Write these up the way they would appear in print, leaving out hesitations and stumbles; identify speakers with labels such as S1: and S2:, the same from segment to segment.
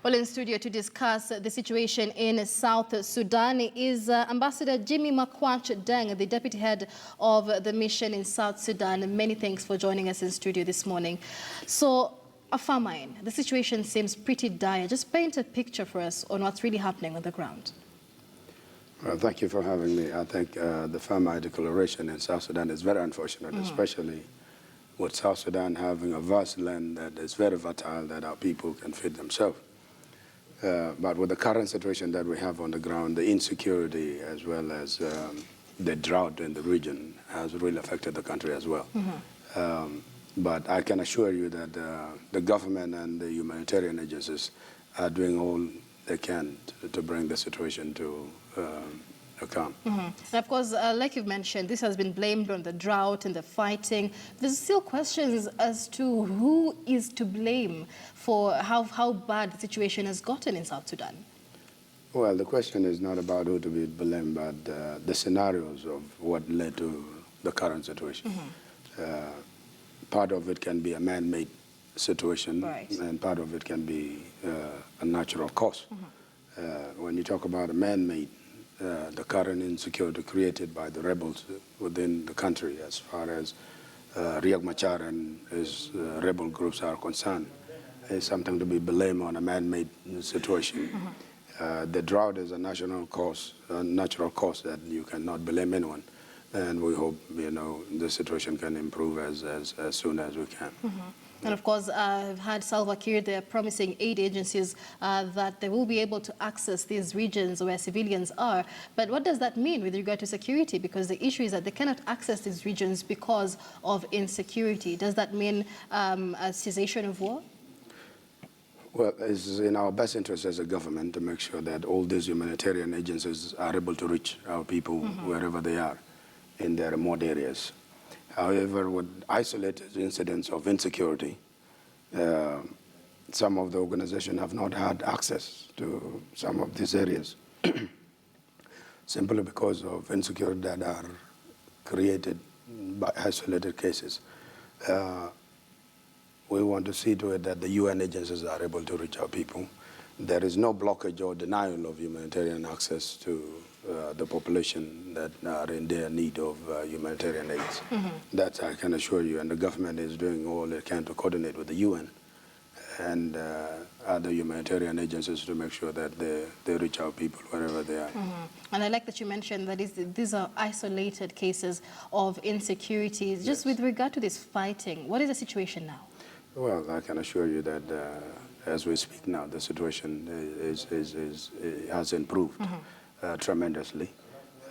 S1: Well, in studio to discuss the situation in South Sudan is Ambassador Jimmy Makwach Deng, the deputy head of the mission in South Sudan. Many thanks for joining us in studio this morning. So, a famine. The situation seems pretty dire. Just paint a picture for us on what's really happening on the ground.
S2: Well, thank you for having me. I think the famine declaration in South Sudan is very unfortunate, especially with South Sudan having a vast land that is very fertile that our people can feed themselves. But with the current situation that we have on the ground, the insecurity as well as the drought in the region has really affected the country as well. But I can assure you that the government and the humanitarian agencies are doing all they can to bring the situation to account.
S1: And of course, like you've mentioned, this has been blamed on the drought and the fighting. There's still questions as to who is to blame for how bad the situation has gotten in South Sudan.
S2: Well, the question is not about who to be blamed, but the scenarios of what led to the current situation. Part of it can be a man-made situation, and part of it can be a natural cause. When you talk about a man-made, the current insecurity created by the rebels within the country as far as Riek Machar and his rebel groups are concerned is something to be blamed on a man-made situation. The drought is a national cause, a natural cause that you cannot blame anyone. And we hope, the situation can improve as soon as we can.
S1: And of course, I've had Salva Kiir there promising aid agencies that they will be able to access these regions where civilians are. But what does that mean with regard to security? Because the issue is that they cannot access these regions because of insecurity. Does that mean a cessation of war?
S2: Well, it's in our best interest as a government to make sure that all these humanitarian agencies are able to reach our people wherever they are in their remote areas. However, with isolated incidents of insecurity, some of the organizations have not had access to some of these areas simply because of insecurity that are created by isolated cases. We want to see to it that the UN agencies are able to reach our people. There is no blockage or denial of humanitarian access to the population that are in their need of humanitarian aids. That I can assure you, and the government is doing all it can to coordinate with the UN and other humanitarian agencies to make sure that they reach our people wherever they are.
S1: And I like that you mentioned that these are isolated cases of insecurity. Just with regard to this fighting, what is the situation now?
S2: Well, I can assure you that as we speak now, the situation has improved tremendously.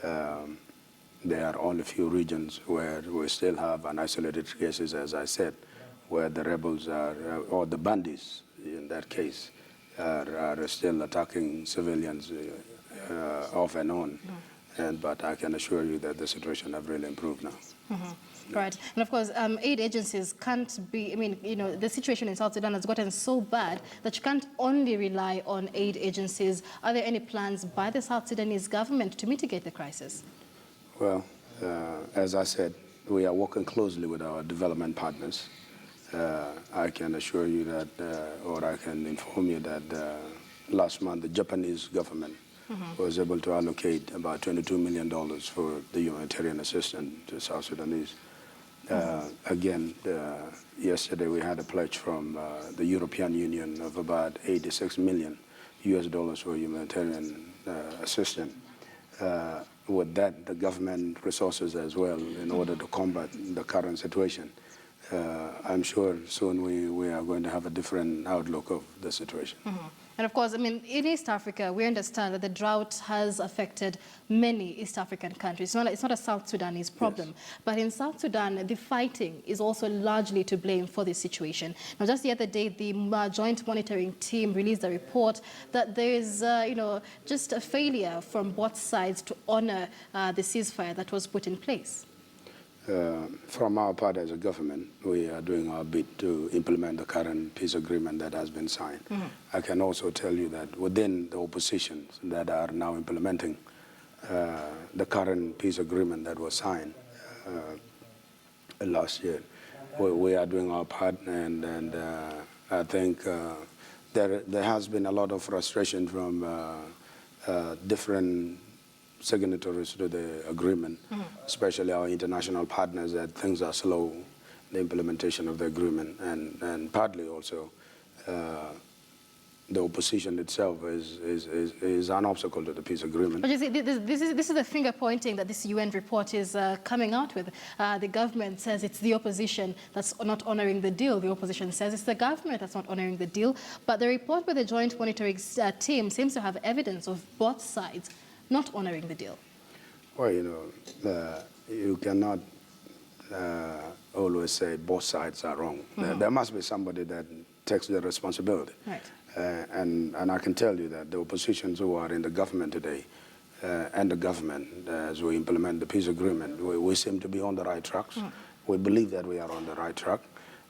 S2: There are only a few regions where we still have an isolated cases, as I said, where the rebels are, or the bandits in that case, are still attacking civilians off and on. But I can assure you that the situation has really improved now.
S1: Right. And of course, aid agencies can't be, the situation in South Sudan has gotten so bad that you can't only rely on aid agencies. Are there any plans by the South Sudanese government to mitigate the crisis?
S2: Well, as I said, we are working closely with our development partners. I can assure you that, or I can inform you that last month the Japanese government was able to allocate about $22 million for the humanitarian assistance to South Sudanese. Again, yesterday we had a pledge from the European Union of about $86 million for humanitarian assistance. With that, the government resources as well in order to combat the current situation. I'm sure soon we are going to have a different outlook of the situation.
S1: And of course, in East Africa, we understand that the drought has affected many East African countries. It's not a South Sudanese problem. Yes. But in South Sudan, the fighting is also largely to blame for this situation. Now, just the other day, the Joint Monitoring Team released a report that there is, just a failure from both sides to honor the ceasefire that was put in place.
S2: From our part as a government, we are doing our bit to implement the current peace agreement that has been signed. I can also tell you that within the oppositions that are now implementing the current peace agreement that was signed last year, we are doing our part, and I think there has been a lot of frustration from different signatories to the agreement, especially our international partners, that things are slow, the implementation of the agreement, and partly also the opposition itself is an obstacle to the peace agreement.
S1: But you see, this is the finger pointing that this UN report is coming out with. The government says it's the opposition that's not honoring the deal. The opposition says it's the government that's not honoring the deal. But the report by the Joint Monitoring Team seems to have evidence of both sides not honoring the deal.
S2: Well, you cannot always say both sides are wrong. There must be somebody that takes the responsibility.
S1: Right.
S2: And I can tell you that the oppositions who are in the government today and the government, as we implement the peace agreement, we seem to be on the right tracks. We believe that we are on the right track.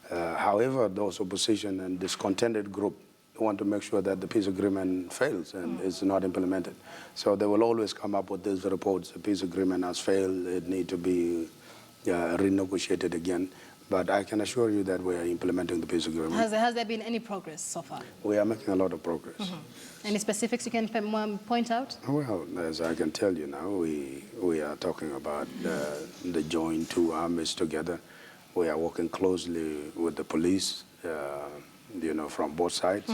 S2: However, those opposition and discontented group want to make sure that the peace agreement fails and is not implemented. So they will always come up with these reports: the peace agreement has failed, it needs to be renegotiated again. But I can assure you that we are implementing the peace agreement.
S1: Has there been any progress so far?
S2: We are making a lot of progress.
S1: Any specifics you can point out?
S2: Well, as I can tell you now, we are talking about the joint two armies together. We are working closely with the police, from both sides.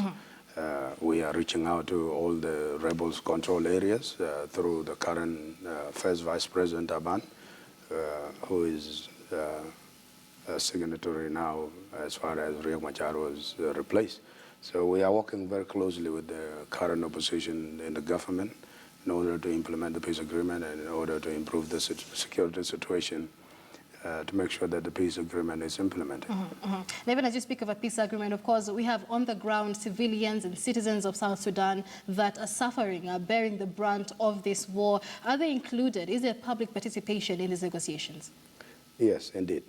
S2: We are reaching out to all the rebels control areas through the current First Vice President Aban, who is a signatory now as far as Riek Machar was replaced. So we are working very closely with the current opposition in the government in order to implement the peace agreement and in order to improve the security situation to make sure that the peace agreement is implemented.
S1: Even as you speak of a peace agreement, of course, we have on the ground civilians and citizens of South Sudan that are suffering, are bearing the brunt of this war. Are they included? Is there public participation in these negotiations?
S2: Yes, indeed.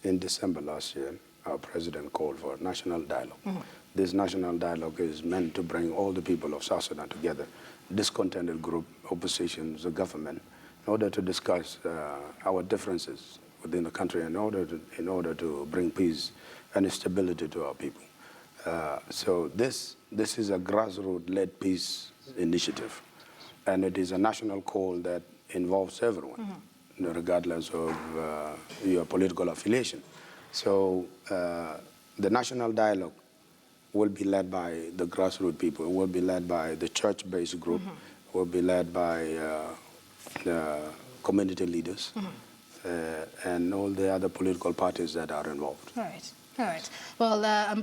S2: In December last year, our president called for national dialogue. This national dialogue is meant to bring all the people of South Sudan together, discontented group, oppositions, the government, in order to discuss our differences within the country in order to bring peace and stability to our people. So this is a grassroots-led peace initiative, and it is a national call that involves everyone, regardless of your political affiliation. So the national dialogue will be led by the grassroots people, will be led by the church-based group, will be led by community leaders, and all the other political parties that are involved.
S1: All right. Well,